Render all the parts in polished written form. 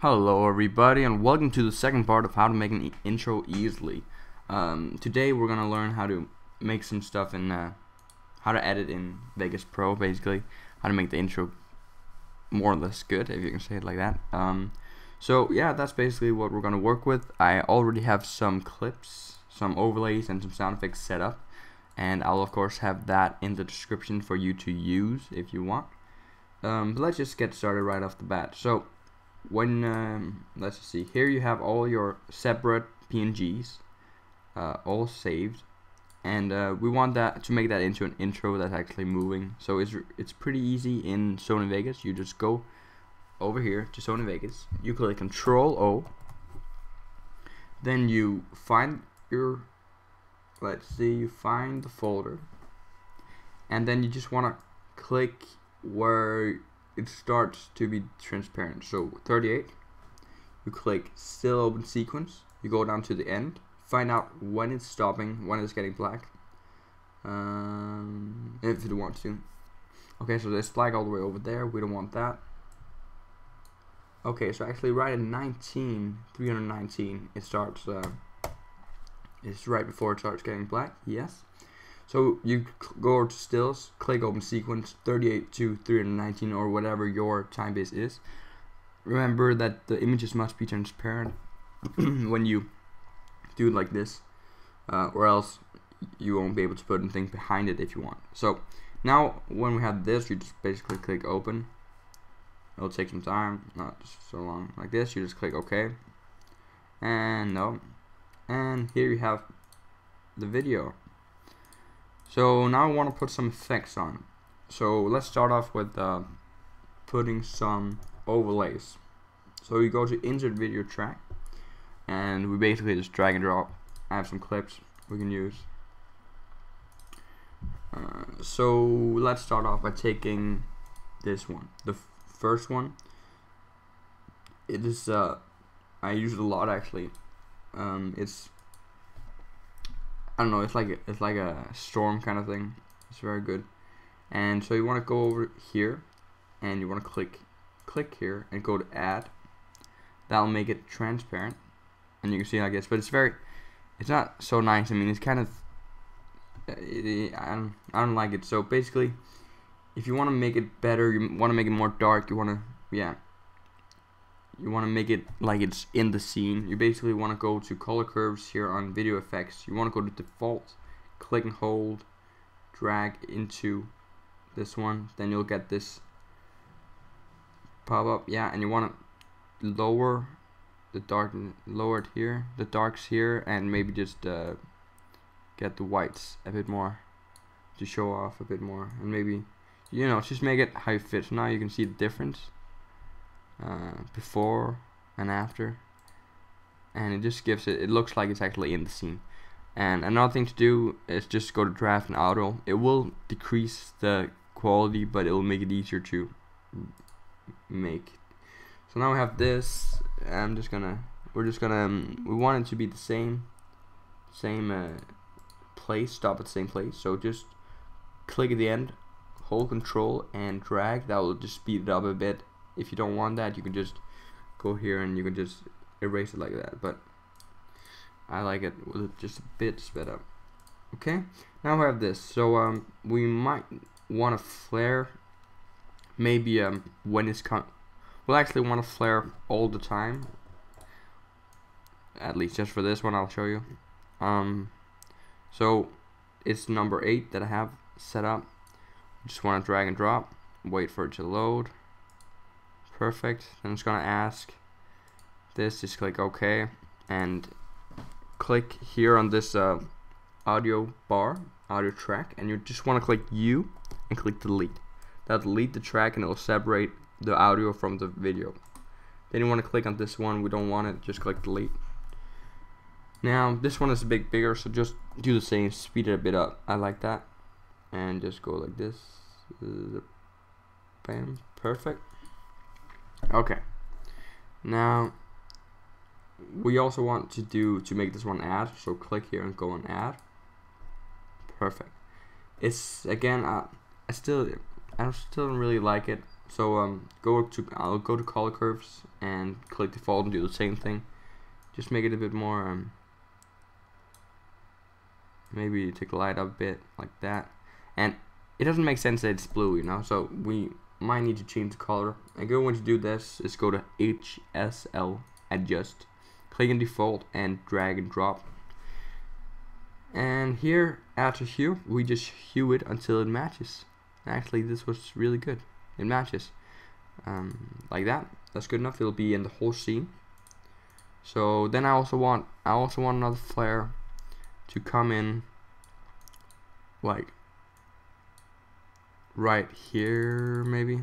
Hello everybody and welcome to the second part of how to make an intro easily. Today we're gonna learn how to make some stuff in how to edit in Vegas Pro, basically how to make the intro more or less good, if you can say it like that. So yeah, that's basically what we're gonna work with. I already have some clips, some overlays and some sound effects set up, and I'll of course have that in the description for you to use if you want. But let's just get started right off the bat. So when let's just see, here you have all your separate PNGs all saved, and we want that to make that into an intro that's actually moving. So it's pretty easy in Sony Vegas. You just go over here to Sony Vegas, you click Control O, then you find your, let's see, you find the folder, and then you just want to click where it starts to be transparent. So 38, you click still open sequence, you go down to the end, find out when it's stopping, when it's getting black, if you want to. Okay, so there's black all the way over there, we don't want that. Okay, so actually right at 319 it starts, it's right before it starts getting black, yes. So you go to stills, click open sequence, 38 to 319 or whatever your time base is. Remember that the images must be transparent when you do it like this, or else you won't be able to put anything behind it if you want. So now when we have this, you just basically click open. It'll take some time, not so long like this. You just click OK, and no, and here you have the video. So now I want to put some effects on. So let's start off with putting some overlays. So you go to insert video track, and we basically just drag and drop. I have some clips we can use. So let's start off by taking this one, the first one. It is I use it a lot actually. It's, I don't know, it's like a storm kind of thing. It's very good. And so you want to go over here, and you want to click here and go to add. That'll make it transparent, and you can see like this. But it's not so nice. I mean, it's kind of, I don't like it. So basically, if you want to make it better, you want to make it more dark. You want to make it like it's in the scene. You basically want to go to color curves here on video effects. You want to go to default, click and hold, drag into this one, then you'll get this pop up. Yeah, and you want to lower the dark, lower it here, the darks here, and maybe just get the whites a bit more to show off a bit more, and maybe, you know, just make it how it fits. Now you can see the difference before and after, and it just gives it looks like it's actually in the scene. And another thing to do is just go to draft and auto. It will decrease the quality, but it will make it easier to make. So now we have this. We want it to be the same place, stop at the same place. So just click at the end, hold control and drag. That will just speed it up a bit. If you don't want that, you can just go here and you can just erase it like that, but I like it with it just a bit sped up. Okay, now we have this. So we might want to flare, maybe when it's we'll actually want to flare all the time, at least just for this one. I'll show you. So it's number 8 that I have set up. Just want to drag and drop, wait for it to load. Perfect. Then it's gonna ask this, just click OK and click here on this audio bar, audio track, and you just want to click U and click delete. That'll delete the track and it'll separate the audio from the video. Then you want to click on this one, we don't want it, just click delete. Now this one is a bit bigger, so just do the same, speed it a bit up. I like that, and just go like this. Bam, perfect. Okay, now we also want to make this one add, so click here and go on add. Perfect. It's again, I still don't really like it So I'll go to color curves and click default and do the same thing. Just make it a bit more maybe take the light up a bit like that. And it doesn't make sense that it's blue, you know, so we might need to change the color. And go when you do this is go to HSL adjust, click on default and drag and drop. And here after hue, we just hue it until it matches. Actually, this was really good. It matches like that. That's good enough. It'll be in the whole scene. So then I also want another flare to come in like right here maybe.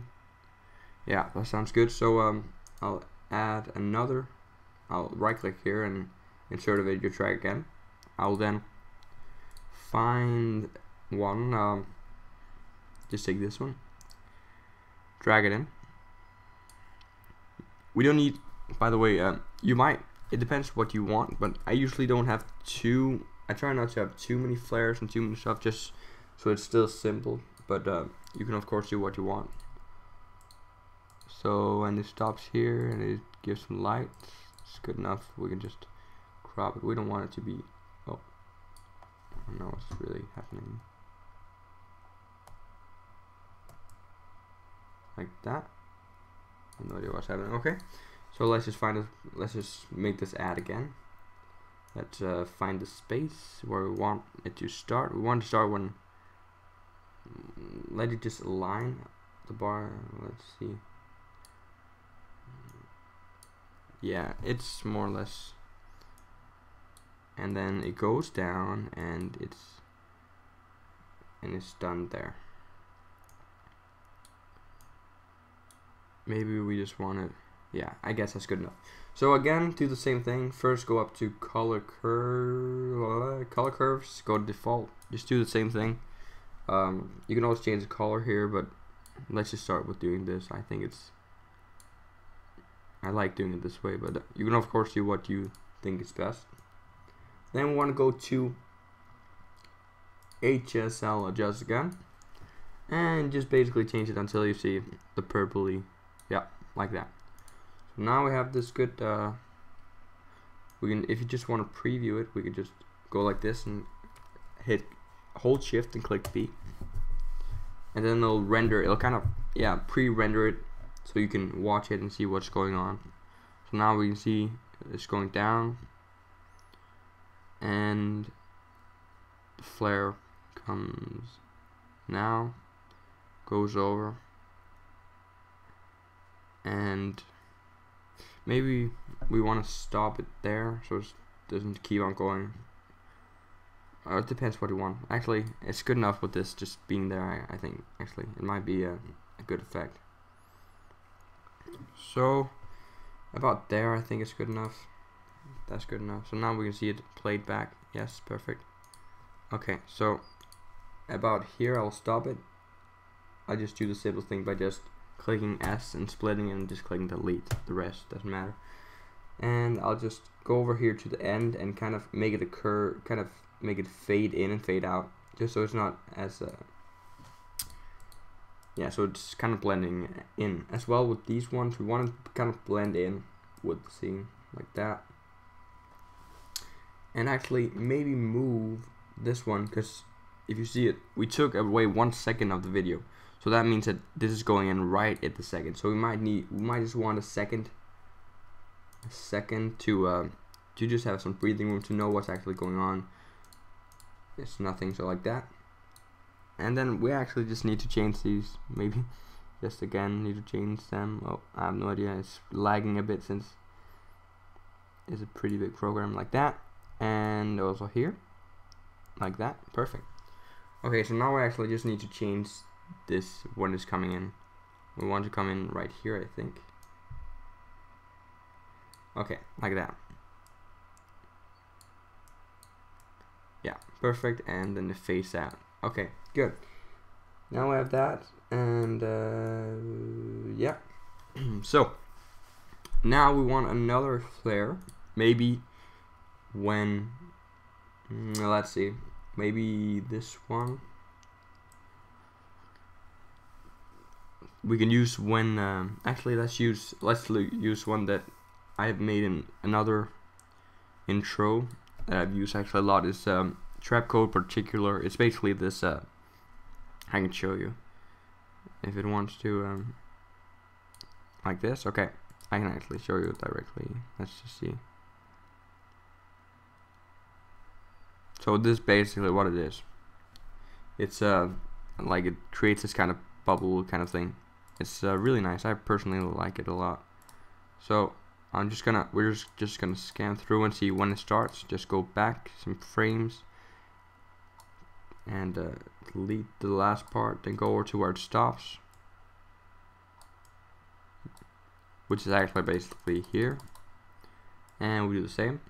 Yeah, that sounds good. So I'll add another. I'll right click here and insert a video track again. I'll then find one, just take this one, drag it in. We don't need, by the way, you might, it depends what you want, but I usually don't have I try not to have too many flares and too many stuff, just so it's still simple, but you can of course do what you want. So when it stops here and it gives some light, it's good enough. We can just crop it. We don't want it to be, oh, I don't know what's really happening. Like that. I have no idea what's happening. Okay, so let's just make this ad again. Let's find the space where we want it to start. We want to start when, let it just align the bar. Let's see. Yeah, it's more or less, and then it goes down and it's done there. Maybe we just want it. Yeah, I guess that's good enough. So again, do the same thing. First go up to color curves, go to default. Just do the same thing. You can always change the color here, but let's just start with doing this. I like doing it this way, but you can of course do what you think is best. Then we want to go to HSL adjust again, and just basically change it until you see the purpley, yeah, like that. So now we have this good. We can, if you just want to preview it, we can just go like this and hold shift and click B, and then it'll render. It'll kind of, yeah, pre-render it, so you can watch it and see what's going on. So now we can see it's going down, and the flare comes now, goes over, and maybe we want to stop it there so it doesn't keep on going. It depends what you want. Actually, it's good enough with this just being there. I think actually it might be a good effect. So about there, I think it's good enough. That's good enough. So now we can see it played back. Yes, perfect. Okay, so about here I'll stop it. I just do the simple thing by just clicking S and splitting it and just clicking delete. The rest doesn't matter. And I'll just go over here to the end and kind of make it occur, kind of make it fade in and fade out, just so it's not as yeah, so it's kind of blending in. As well with these ones, we want to kind of blend in with the scene like that. And actually maybe move this one, because if you see it, we took away 1 second of the video, so that means that this is going in right at the second. So we might just want a second to just have some breathing room to know what's actually going on. It's nothing, so like that. And then we actually just need to change these, maybe just again need to change them. Oh, I have no idea, it's lagging a bit since it's a pretty big program. Like that, and also here like that. Perfect. Okay, so now we actually just need to change this when it's coming in. We want to come in right here, I think. Okay, like that. Yeah, perfect. And then the face out. Okay, good. Now we have that, and yeah. So now we want another flare. Maybe when let's see, maybe this one. we can use when actually let's use one that I have made in another intro that I've used actually a lot. Is trap code particular. It's basically this I can show you if it wants to like this. Okay, I can actually show you directly. Let's just see. So this is basically what it is. It's like it creates this kind of bubble kind of thing. It's really nice. I personally like it a lot. So we're just gonna scan through and see when it starts. Just go back some frames and delete the last part, then go over to where it stops, which is actually basically here, and we do the same.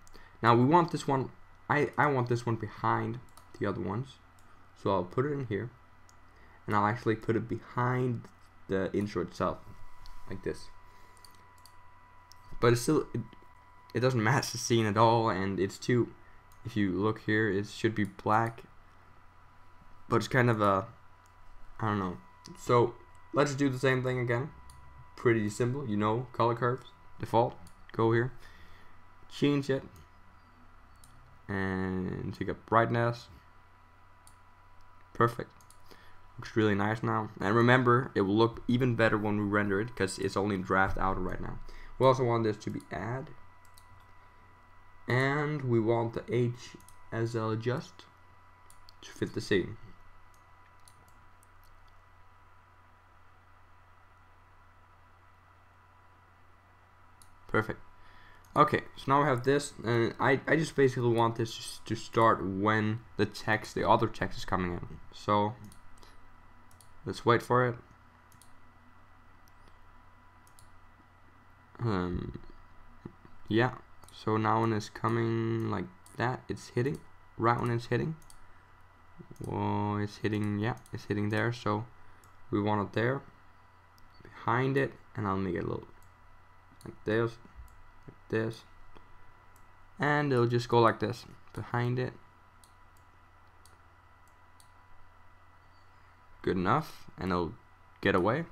Now we want this one. I want this one behind the other ones, so I'll put it in here, and I'll actually put it behind the intro itself, like this. But it's still, it doesn't match the scene at all, and it's too, if you look here, it should be black, but it's kind of a, I don't know. So let's do the same thing again. Pretty simple, you know, color curves, default, go here, change it, and take up brightness. Perfect. Looks really nice now. And remember, it will look even better when we render it because it's only draft out right now. We also want this to be add, and we want the HSL adjust to fit the scene. Perfect. Okay, so now we have this, and I just basically want this to start when the other text is coming in. So let's wait for it. Yeah, so now when it's coming like that, it's hitting right when it's hitting. Whoa, it's hitting, yeah, it's hitting there. So we want it there, behind it, and I'll make it a little like this, and it'll just go like this behind it. Good enough, and it'll get away.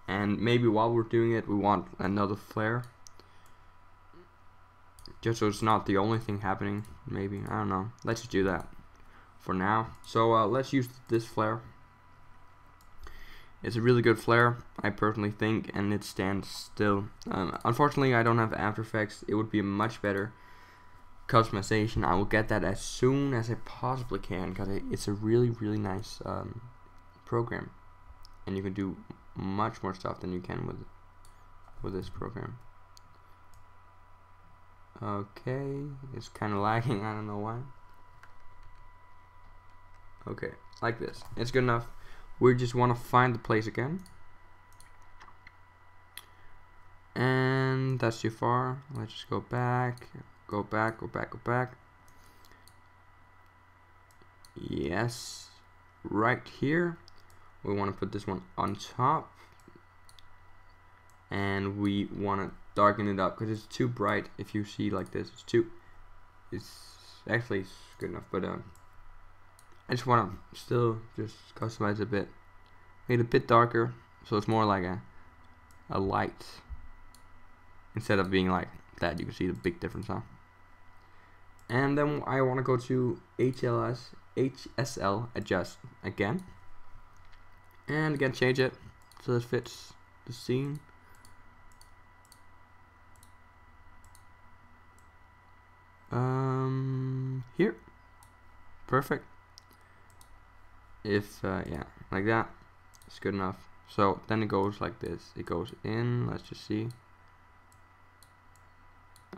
And maybe while we're doing it, we want another flare, just so it's not the only thing happening. Maybe, I don't know. Let's just do that for now. So let's use this flare. It's a really good flare, I personally think, and it stands still. Unfortunately, I don't have After Effects. It would be a much better customization. I will get that as soon as I possibly can, because it's a really, really nice program, and you can do much more stuff than you can with this program. Okay, it's kind of lagging. I don't know why. Okay, like this. It's good enough. We just want to find the place again, and that's too far. Let's just go back, go back, go back, go back. Yes, right here. We want to put this one on top, and we want to darken it up because it's too bright. If you see like this, it's actually good enough, but I just want to still just customize it a bit, make it a bit darker, so it's more like a light instead of being like that. You can see the big difference now. And then I want to go to HSL adjust again, and again change it so it fits the scene. Here, perfect. If yeah, like that, it's good enough. So then it goes like this. It goes in. Let's just see.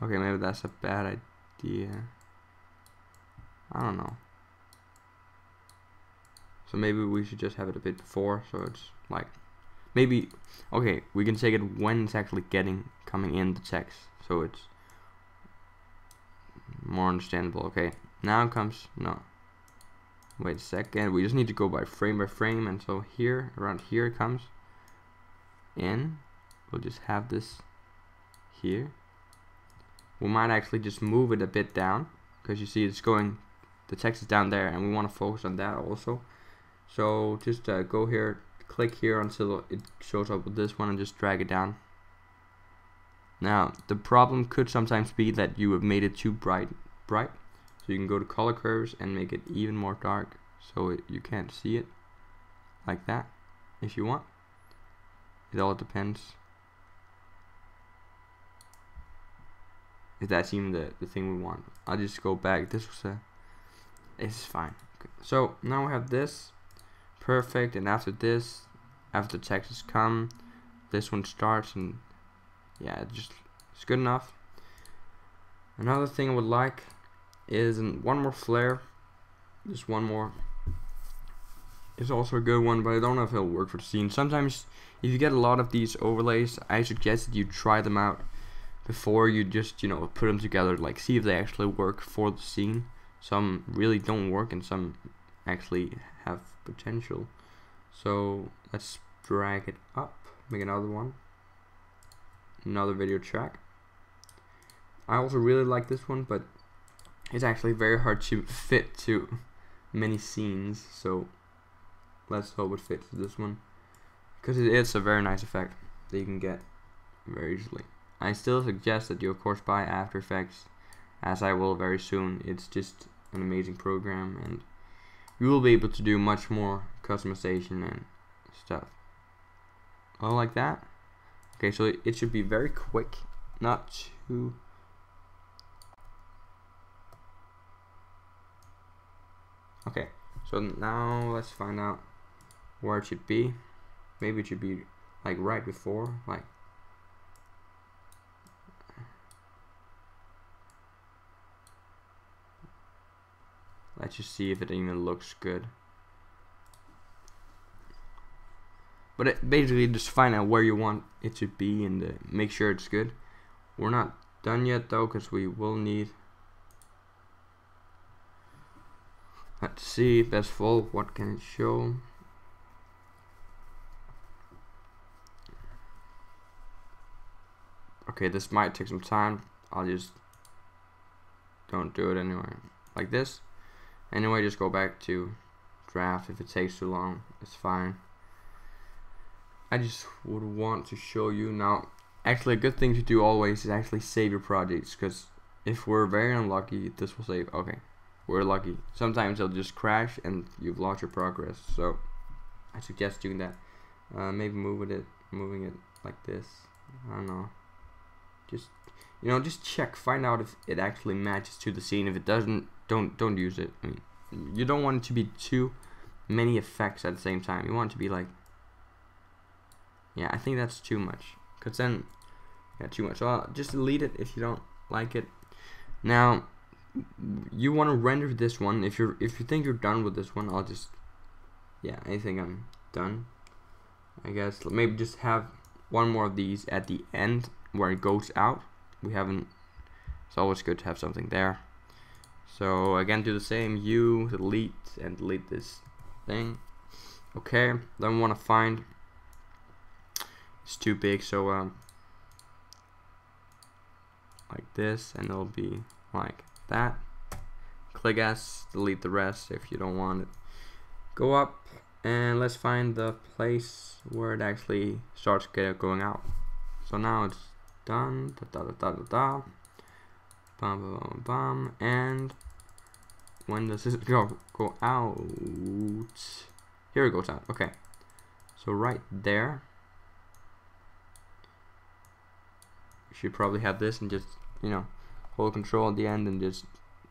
Okay, maybe that's a bad idea. I don't know. So maybe we should just have it a bit before, so it's like maybe. Okay, we can take it when it's actually coming in the text, so it's more understandable. Okay, now it comes. No. Wait a second, we just need to go by frame, and so here, around here it comes in. We'll just have this here. We might actually just move it a bit down, because you see it's going, the text is down there, and we want to focus on that also. So just go here, click here until it shows up with this one and just drag it down. Now the problem could sometimes be that you have made it too bright, so you can go to color curves and make it even more dark so you can't see it like that if you want. It all depends if that's even the thing we want. I'll just go back. This was it's fine. Okay. So now we have this. Perfect. And after this, after the text has come, this one starts, and yeah, it's good enough. Another thing I would like is one more flare. Just one more. It's also a good one, but I don't know if it'll work for the scene. Sometimes if you get a lot of these overlays, I suggest that you try them out before you just, you know, put them together, like see if they actually work for the scene. Some really don't work and some actually have potential. So let's drag it up, make another one, another video track. I also really like this one, but it's actually very hard to fit to many scenes, so let's hope it fits this one, because it's a very nice effect that you can get very easily. I still suggest that you of course buy After Effects, as I will very soon. It's just an amazing program, and you will be able to do much more customization and stuff. Oh, like that? Okay, so it should be very quick, not too... Okay, so now let's find out where it should be. Maybe it should be like right before, like let's just see if it even looks good. But basically just find out where you want it to be and make sure it's good. We're not done yet though, because we will need... Let's see if that's full. What can it show? Okay, this might take some time. I'll just don't do it anyway. Like this. Anyway, just go back to draft. If it takes too long, it's fine. I just would want to show you now. Actually, a good thing to do always is actually save your projects, because if we're very unlucky, this will save. Okay, we're lucky. Sometimes it'll just crash and you've lost your progress. So I suggest doing that. Maybe moving it like this. I don't know. Just, you know, just check, find out if it actually matches to the scene. If it doesn't, don't use it. I mean, you don't want it to be too many effects at the same time. You want it to be like, yeah, I think that's too much, cause then, yeah, too much. So I'll just delete it if you don't like it. Now, you want to render this one. If you think you're done with this one, I'll just, yeah, I think I'm done. I guess maybe just have one more of these at the end where it goes out. We haven't. It's always good to have something there. So again, do the same. You delete and delete this thing. Okay. Then we want to find. It's too big, so like this, and it'll be like that. Click S, delete the rest if you don't want it. Go up and let's find the place where it actually starts going out. So now it's done. Bum, bum, bum. And when does this go out? Here it goes out. Okay. So right there. You should probably have this and just, you know, hold control at the end and just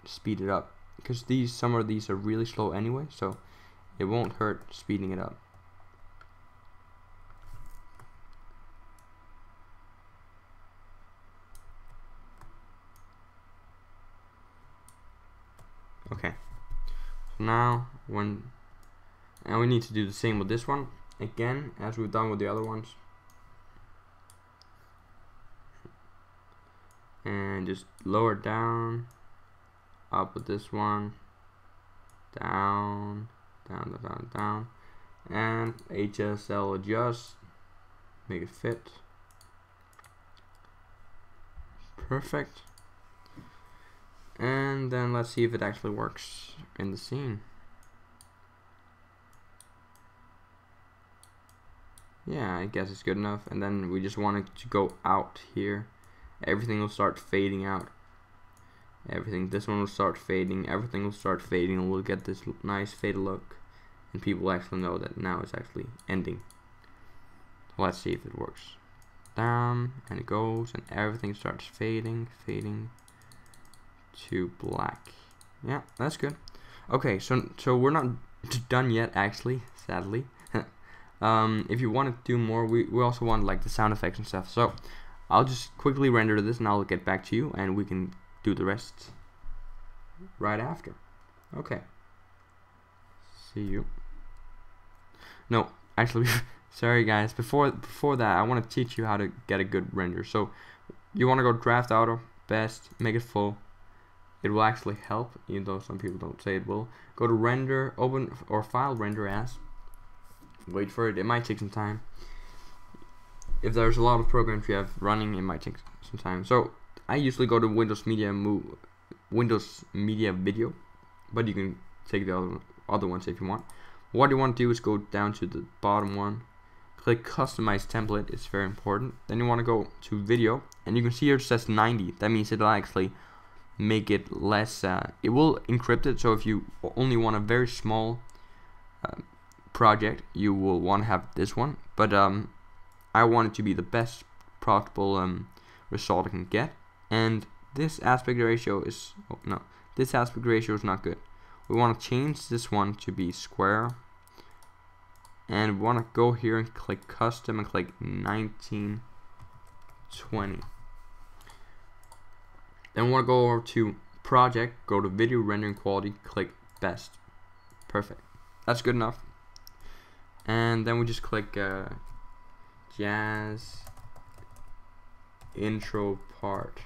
speed it up, because some of these are really slow anyway, so it won't hurt speeding it up. Okay, so now we need to do the same with this one again as we've done with the other ones, and just lower down, up with this one, down, down, down, down, and HSL adjust, make it fit. Perfect. And then let's see if it actually works in the scene. Yeah, I guess it's good enough. And then we just want it to go out here. Everything will start fading out. This one will start fading. Everything will start fading, and we'll get this nice faded look. And people will actually know that now it's actually ending. Let's see if it works. Down, and it goes, and everything starts fading to black. Yeah, that's good. Okay, so we're not done yet, actually, sadly. If you want to do more, we also want like the sound effects and stuff. So I'll just quickly render this, and I'll get back to you, and we can do the rest right after. Okay. See you. No, actually, sorry guys. Before that, I want to teach you how to get a good render. So you want to go draft auto, best, make it full. It will actually help, even though some people don't say it will. Go to render, open or file render as. Wait for it. It might take some time. If there's a lot of programs you have running, it might take some time. So I usually go to Windows Media Video, but you can take the other ones if you want. What you want to do is go down to the bottom one, click customize template. It's very important. Then you want to go to video, and you can see here it says 90. That means it'll actually make it less. It will encrypt it. So if you only want a very small project, you will want to have this one. But I want it to be the best profitable result I can get. And this aspect ratio is this aspect ratio is not good. We want to change this one to be square, and we want to go here and click custom and click 1920. Then we want to go over to project, go to video rendering quality, click best. Perfect. That's good enough. And then we just click jazz intro part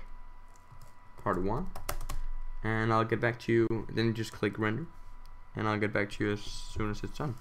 1, and I'll get back to you. Then you just click render, and I'll get back to you as soon as it's done.